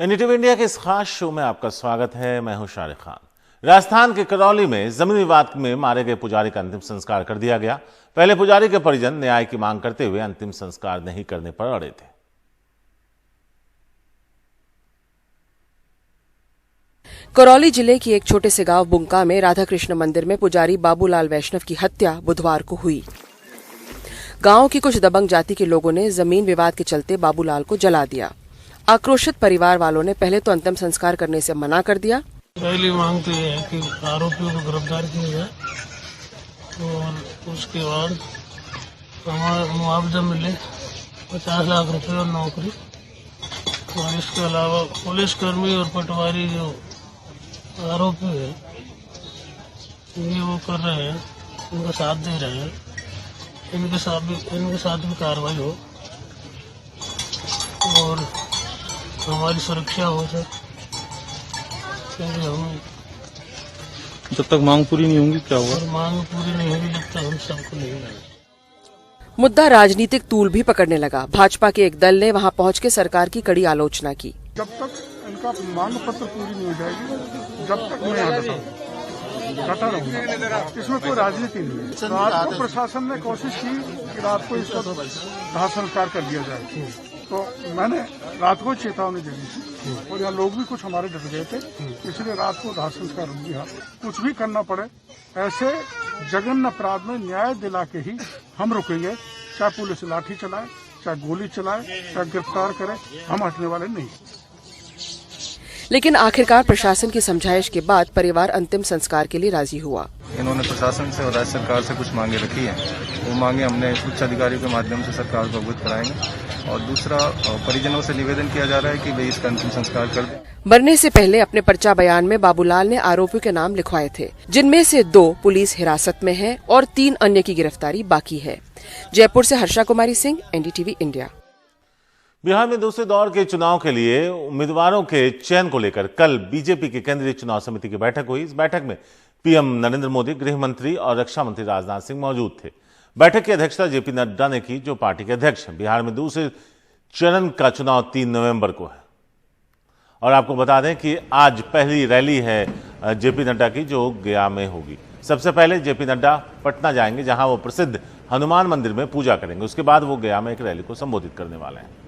NDTV India के इस खास शो में आपका स्वागत है। मैं हूं शारिक खान। राजस्थान के करौली में जमीन विवाद में मारे गए पुजारी का अंतिम संस्कार कर दिया गया। पहले पुजारी के परिजन न्याय की मांग करते हुए अंतिम संस्कार नहीं करने पर अड़े थे। करौली जिले की एक छोटे से गांव बुंका में राधा कृष्ण मंदिर में पुजारी बाबूलाल वैष्णव की हत्या बुधवार को हुई। गांव की कुछ दबंग जाति के लोगों ने जमीन विवाद के चलते बाबूलाल को जला दिया। आक्रोशित परिवार वालों ने पहले तो अंतिम संस्कार करने से मना कर दिया। पहली मांग तो ये है कि आरोपियों को गिरफ्तार किया जाए और उसके बाद हमारा मुआवजा मिले 50 लाख रुपए और नौकरी। और इसके अलावा पुलिसकर्मी और पटवारी जो आरोपी है ये वो कर रहे हैं, उनका साथ दे रहे हैं, इनके साथ भी कार्रवाई हो और हमारी सुरक्षा हो सर। हम जब तक मांग पूरी नहीं होगी क्या होगा? मांग पूरी नहीं होगी जब तक हम सबको नहीं लाएंगे। मुद्दा राजनीतिक तूल भी पकड़ने लगा। भाजपा के एक दल ने वहां पहुंच के सरकार की कड़ी आलोचना की। जब तक इनका मांग पत्र पूरी नहीं हो जाएगी जब तक मैं यहाँ डटा रहूंगा। इसमें कोई राजनीति नहीं है। रात को प्रशासन ने कोशिश की कि रात को इसका दाह संस्कार कर दिया जाए, तो मैंने रात को चेतावनी दे दी थी और यहाँ लोग भी कुछ हमारे डट गए थे, इसलिए रात को दाह संस्कार हो गया। कुछ भी करना पड़े ऐसे जघन्य अपराध में न्याय दिला के ही हम रुकेंगे, चाहे पुलिस लाठी चलाए, चाहे गोली चलाए, चाहे गिरफ्तार करे, हम हटने वाले नहीं। लेकिन आखिरकार प्रशासन की समझाइश के बाद परिवार अंतिम संस्कार के लिए राजी हुआ। इन्होंने प्रशासन से और राज्य सरकार से कुछ मांगे रखी हैं, वो मांगे हमने उच्च अधिकारियों के माध्यम से सरकार को अवगत कराएंगे। और दूसरा, परिजनों से निवेदन किया जा रहा है कि वे इसका अंतिम संस्कार कर दें। मरने से पहले अपने पर्चा बयान में बाबूलाल ने आरोपियों के नाम लिखवाए थे, जिनमें से 2 पुलिस हिरासत में हैं और 3 अन्य की गिरफ्तारी बाकी है। जयपुर से हर्षा कुमारी सिंह, एनडीटीवी इंडिया। बिहार में दूसरे दौर के चुनाव के लिए उम्मीदवारों के चयन को लेकर कल बीजेपी की केंद्रीय चुनाव समिति की बैठक हुई। इस बैठक में पीएम नरेंद्र मोदी, गृह मंत्री और रक्षा मंत्री राजनाथ सिंह मौजूद थे। बैठक की अध्यक्षता जेपी नड्डा ने की, जो पार्टी के अध्यक्ष हैं। बिहार में दूसरे चरण का चुनाव 3 नवंबर को है। और आपको बता दें कि आज पहली रैली है जेपी नड्डा की, जो गया में होगी। सबसे पहले जेपी नड्डा पटना जाएंगे, जहां वो प्रसिद्ध हनुमान मंदिर में पूजा करेंगे। उसके बाद वो गया में एक रैली को संबोधित करने वाले हैं।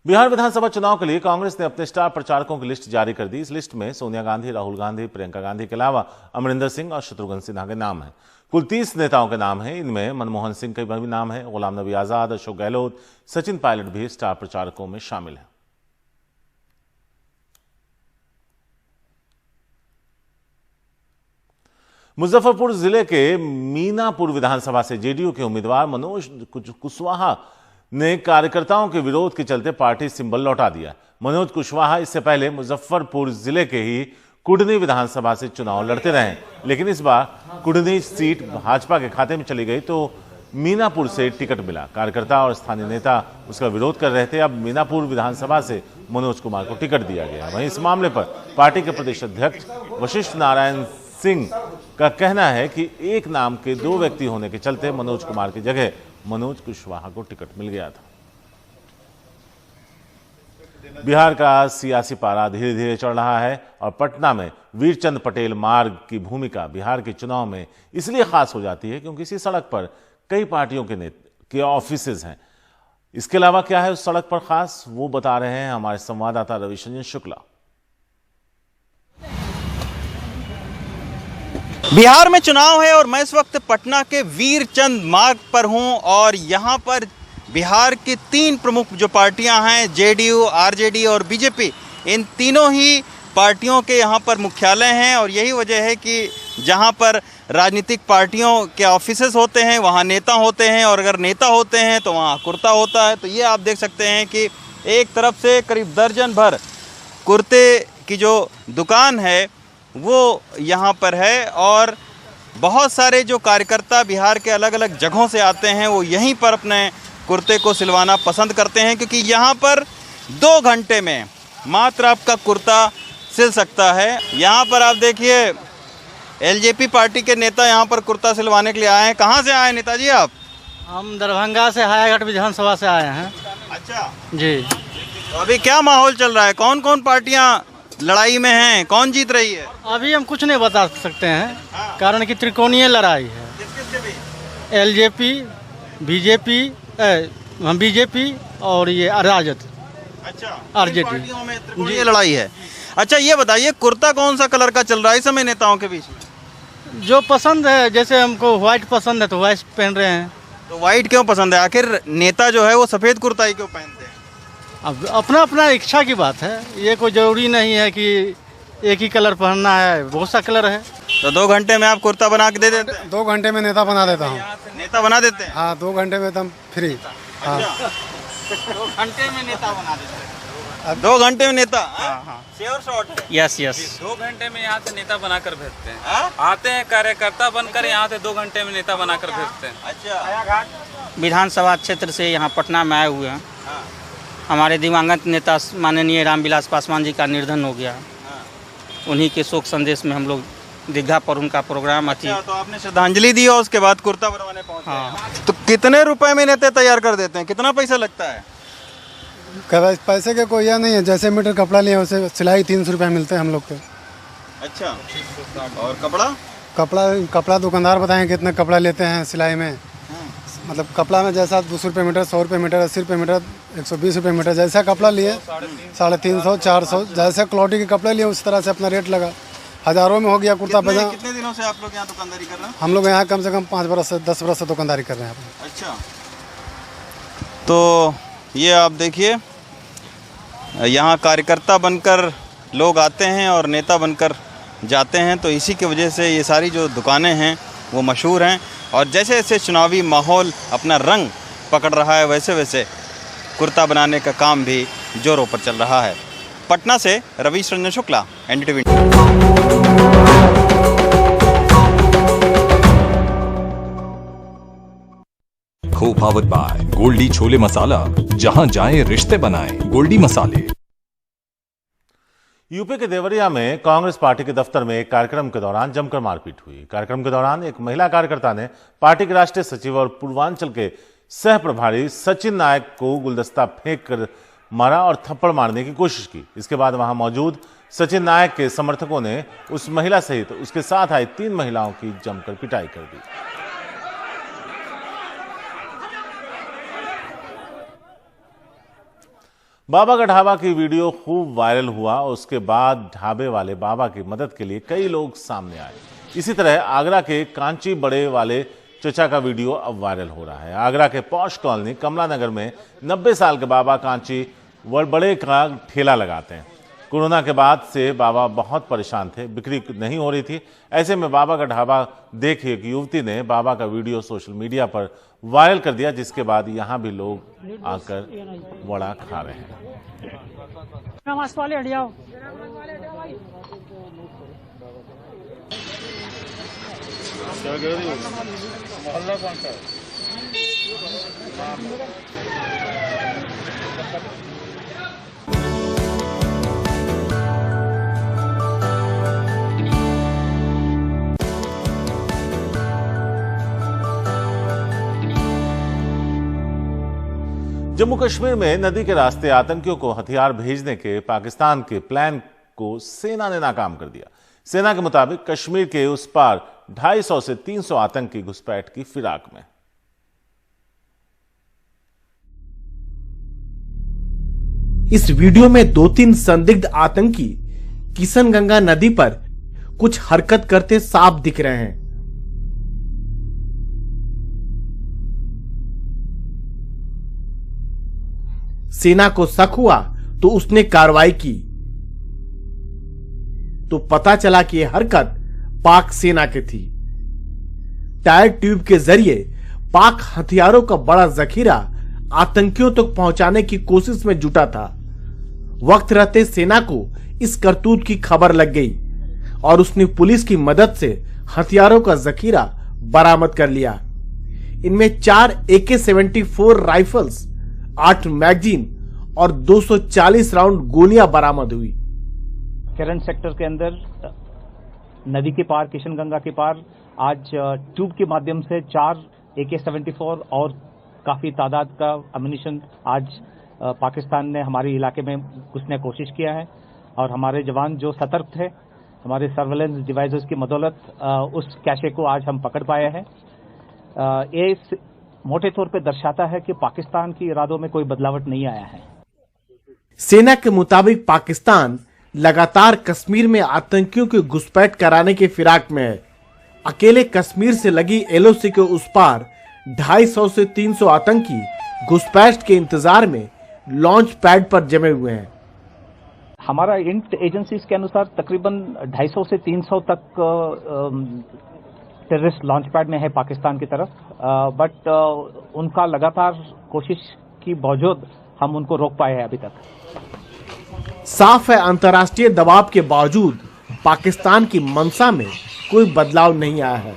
बिहार विधानसभा चुनाव के लिए कांग्रेस ने अपने स्टार प्रचारकों की लिस्ट जारी कर दी। इस लिस्ट में सोनिया गांधी, राहुल गांधी, प्रियंका गांधी के अलावा अमरिंदर सिंह और शत्रुघ्न सिन्हा के नाम हैं। कुल 30 नेताओं के नाम हैं। इनमें मनमोहन सिंह के भी नाम है, गुलाम नबी आजाद, अशोक गहलोत, सचिन पायलट भी स्टार प्रचारकों में शामिल हैं। मुजफ्फरपुर जिले के मीनापुर विधानसभा से जेडीयू के उम्मीदवार मनोज कुशवाहा ने कार्यकर्ताओं के विरोध के चलते पार्टी सिंबल लौटा दिया। मनोज कुशवाहा इससे पहले मुजफ्फरपुर जिले के ही कुडनी विधानसभा से चुनाव लड़ते रहे, लेकिन इस बार कुडनी सीट भाजपा के खाते में चली गई तो मीनापुर से टिकट मिला। कार्यकर्ता और स्थानीय नेता उसका विरोध कर रहे थे। अब मीनापुर विधानसभा से मनोज कुमार को टिकट दिया गया। वहीं इस मामले पर पार्टी के प्रदेश अध्यक्ष वशिष्ठ नारायण सिंह का कहना है कि एक नाम के 2 व्यक्ति होने के चलते मनोज कुमार की जगह मनोज कुशवाहा को टिकट मिल गया था। बिहार का सियासी पारा धीरे धीरे चढ़ रहा है और पटना में वीरचंद पटेल मार्ग की भूमिका बिहार के चुनाव में इसलिए खास हो जाती है क्योंकि इसी सड़क पर कई पार्टियों के ऑफिसेज हैं। इसके अलावा क्या है उस सड़क पर खास, वो बता रहे हैं हमारे संवाददाता रविशंजन शुक्ला। बिहार में चुनाव है और मैं इस वक्त पटना के वीरचंद मार्ग पर हूं और यहां पर बिहार की 3 प्रमुख जो पार्टियां हैं, जेडीयू, आरजेडी और बीजेपी, इन तीनों ही पार्टियों के यहां पर मुख्यालय हैं। और यही वजह है कि जहां पर राजनीतिक पार्टियों के ऑफिसेस होते हैं वहां नेता होते हैं, और अगर नेता होते हैं तो वहां कुर्ता होता है। तो ये आप देख सकते हैं कि एक तरफ से करीब दर्जन भर कुर्ते की जो दुकान है वो यहाँ पर है और बहुत सारे जो कार्यकर्ता बिहार के अलग अलग जगहों से आते हैं वो यहीं पर अपने कुर्ते को सिलवाना पसंद करते हैं, क्योंकि यहाँ पर 2 घंटे में मात्र आपका कुर्ता सिल सकता है। यहाँ पर आप देखिए एलजेपी पार्टी के नेता यहाँ पर कुर्ता सिलवाने के लिए आए हैं। कहाँ से आए हैं नेताजी आप? हम दरभंगा से हायाघाट विधानसभा से आए हैं। अच्छा, जी। तो अभी क्या माहौल चल रहा है? कौन कौन पार्टियां लड़ाई में हैं? कौन जीत रही है? अभी हम कुछ नहीं बता सकते हैं, कारण कि त्रिकोणीय लड़ाई है। किस-किसके बीच? एलजेपी, बीजेपी और ये राजद। अच्छा, आरजेडी। पार्टियों में त्रिकोणीय लड़ाई है। अच्छा, ये बताइए कुर्ता कौन सा कलर का चल रहा है इस समय नेताओं के बीच में? जो पसंद है, जैसे हमको व्हाइट पसंद है तो व्हाइट पहन रहे हैं। तो व्हाइट क्यों पसंद है? आखिर नेता जो है वो सफेद कुर्ता ही क्यों पहनते हैं? अब अपना अपना इच्छा की बात है, ये कोई जरूरी नहीं है कि एक ही कलर पहनना है, बहुत सा कलर है। तो 2 घंटे में आप कुर्ता बना के दे देते हैं? 2 घंटे में नेता बना देता हूँ। नेता बना देते हैं? हाँ, 2 घंटे में एकदम फ्री। हाँ। 2 घंटे में नेता बना देते हैं? 2 घंटे में नेता? हाँ। Sure shot? यस। 2 घंटे में यहाँ से नेता बनाकर भेजते हैं। हाँ? आते हैं कार्यकर्ता बनकर यहाँ से 2 घंटे में नेता बनाकर भेजते हैं। अच्छा, विधानसभा क्षेत्र से यहाँ पटना में आए हुए हैं। हमारे दिवंगत नेता माननीय रामविलास पासवान जी का निधन हो गया। उन्हीं के शोक संदेश में हम लोग दीघा पर उनका प्रोग्राम थी। तो आपने श्रद्धांजलि दी और उसके बाद कुर्ता बनवाने पहुंचे। हाँ। तो कितने रुपए में नेता तैयार कर देते हैं? कितना पैसा लगता है? पैसे के कोई यह नहीं है, जैसे मीटर कपड़ा लिए वैसे सिलाई 300 रुपये मिलते हैं हम लोग के। अच्छा, और कपड़ा? कपड़ा दुकानदार बताएं कितना कपड़ा लेते हैं सिलाई में। मतलब कपड़ा में जैसा 200 रुपये मीटर, 100 रुपये मीटर, 80 रुपये मीटर, 120 रुपये मीटर, जैसा कपड़ा लिए 350, 400, जैसे क्वालिटी के कपड़े लिए उस तरह से अपना रेट लगा। हज़ारों में हो गया कुर्ता पजामा। कितने दिनों से आप लोग यहाँ दुकानदारी कर रहे हैं? हम लोग यहाँ कम से कम 5 बरस से 10 बरस से दुकानदारी कर रहे हैं। अच्छा, तो ये आप देखिए, यहाँ कार्यकर्ता बनकर लोग आते हैं और नेता बनकर जाते हैं। तो इसी की वजह से ये सारी जो दुकानें हैं वो मशहूर हैं। और जैसे जैसे चुनावी माहौल अपना रंग पकड़ रहा है, वैसे वैसे कुर्ता बनाने का काम भी जोरों पर चल रहा है। पटना से रवीश रंजन शुक्ला, NDTV। को पावर्ड बाय गोल्डी छोले मसाला, जहां जाए रिश्ते बनाए गोल्डी मसाले। यूपी के देवरिया में कांग्रेस पार्टी के दफ्तर में एक कार्यक्रम के दौरान जमकर मारपीट हुई। कार्यक्रम के दौरान एक महिला कार्यकर्ता ने पार्टी के राष्ट्रीय सचिव और पूर्वांचल के सह प्रभारी सचिन नायक को गुलदस्ता फेंक कर मारा और थप्पड़ मारने की कोशिश की। इसके बाद वहां मौजूद सचिन नायक के समर्थकों ने उस महिला सहित उसके साथ आई 3 महिलाओं की जमकर पिटाई कर दी। बाबा का ढाबा की वीडियो खूब वायरल हुआ। उसके बाद ढाबे वाले बाबा की मदद के लिए कई लोग सामने आए। इसी तरह आगरा के कांची बड़े वाले चचा का वीडियो अब वायरल हो रहा है। आगरा के पॉश कॉलोनी कमला नगर में 90 साल के बाबा कांची बड़े का ठेला लगाते हैं। कोरोना के बाद से बाबा बहुत परेशान थे, बिक्री नहीं हो रही थी। ऐसे में बाबा का ढाबा देख एक युवती ने बाबा का वीडियो सोशल मीडिया पर वायरल कर दिया, जिसके बाद यहां भी लोग आकर वड़ा खा रहे हैं। जम्मू कश्मीर में नदी के रास्ते आतंकियों को हथियार भेजने के पाकिस्तान के प्लान को सेना ने नाकाम कर दिया। सेना के मुताबिक कश्मीर के उस पार 250 से 300 आतंकी घुसपैठ की फिराक में। इस वीडियो में 2-3 संदिग्ध आतंकी किशनगंगा नदी पर कुछ हरकत करते साफ दिख रहे हैं। सेना को शक हुआ तो उसने कार्रवाई की तो पता चला कि यह हरकत पाक सेना की थी। टायर ट्यूब के जरिए पाक हथियारों का बड़ा जखीरा आतंकियों तक पहुंचाने की कोशिश में जुटा था। वक्त रहते सेना को इस करतूत की खबर लग गई और उसने पुलिस की मदद से हथियारों का जखीरा बरामद कर लिया। इनमें 4 AK-74 राइफल्स, 8 मैगजीन और 240 राउंड गोलियां बरामद हुई। करंट सेक्टर के अंदर नदी के पार, किशनगंगा के पार आज ट्यूब के माध्यम से 4 AK-74 और काफी तादाद का अम्यूनिशन आज पाकिस्तान ने हमारे इलाके में घुसने की कोशिश किया है और हमारे जवान जो सतर्क थे, हमारे सर्वेलेंस डिवाइसेस की मदौलत उस कैशे को आज हम पकड़ पाए हैं। ये मोटे तौर पे दर्शाता है कि पाकिस्तान के इरादों में कोई बदलावट नहीं आया है। सेना के मुताबिक पाकिस्तान लगातार कश्मीर में आतंकियों की घुसपैठ कराने के फिराक में है। अकेले कश्मीर से लगी LOC के उस पार 250 से 300 आतंकी घुसपैठ के इंतजार में लॉन्च पैड पर जमे हुए हैं। हमारा इंट एजेंसीज के अनुसार तकरीबन 250 से 300 तक टेररिस्ट लॉन्च पैड में है पाकिस्तान की तरफ, बट उनका लगातार कोशिश की बावजूद हम उनको रोक पाए हैं अभी तक। साफ है, अंतर्राष्ट्रीय दबाव के बावजूद पाकिस्तान की मंशा में कोई बदलाव नहीं आया है,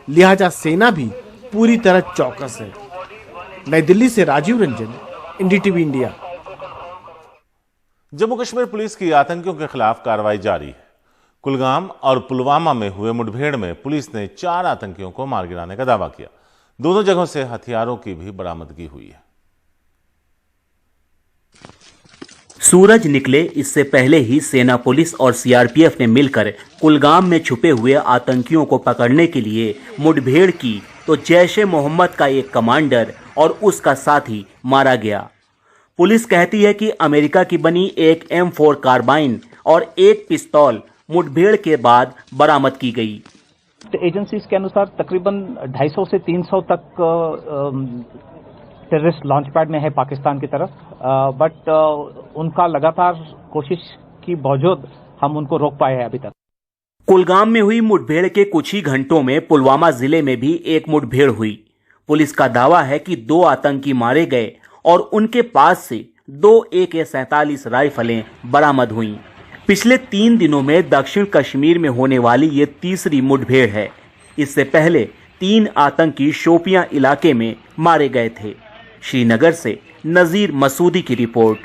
लिहाजा सेना भी पूरी तरह चौकस है। नई दिल्ली से Rajiv Ranjan, NDTV India. Jammu Kashmir police की आतंकियों के खिलाफ कार्रवाई जारी है। कुलगाम और पुलवामा में हुए मुठभेड़ में पुलिस ने 4 आतंकियों को मार गिराने का दावा किया। दोनों जगहों से हथियारों की भी बरामदगी हुई है। सूरज निकले इससे पहले ही सेना, पुलिस और CRPF ने मिलकर कुलगाम में छुपे हुए आतंकियों को पकड़ने के लिए मुठभेड़ की तो जैश-ए-मोहम्मद का एक कमांडर और उसका साथी मारा गया। पुलिस कहती है कि अमेरिका की बनी एक M4 कार्बाइन और एक पिस्तौल मुठभेड़ के बाद बरामद की गई। एजेंसीज के अनुसार तकरीबन 250 से 300 तक टेररिस्ट लॉन्च पैड में है पाकिस्तान की तरफ, बट उनका लगातार कोशिश की बावजूद हम उनको रोक पाए हैं अभी तक। कुलगाम में हुई मुठभेड़ के कुछ ही घंटों में पुलवामा जिले में भी एक मुठभेड़ हुई। पुलिस का दावा है कि 2 आतंकी मारे गए और उनके पास से 2 AK-47 राइफलें बरामद हुई। पिछले 3 दिनों में दक्षिण कश्मीर में होने वाली ये तीसरी मुठभेड़ है। इससे पहले 3 आतंकी शोपियां इलाके में मारे गए थे। श्रीनगर से नजीर मसूदी की रिपोर्ट।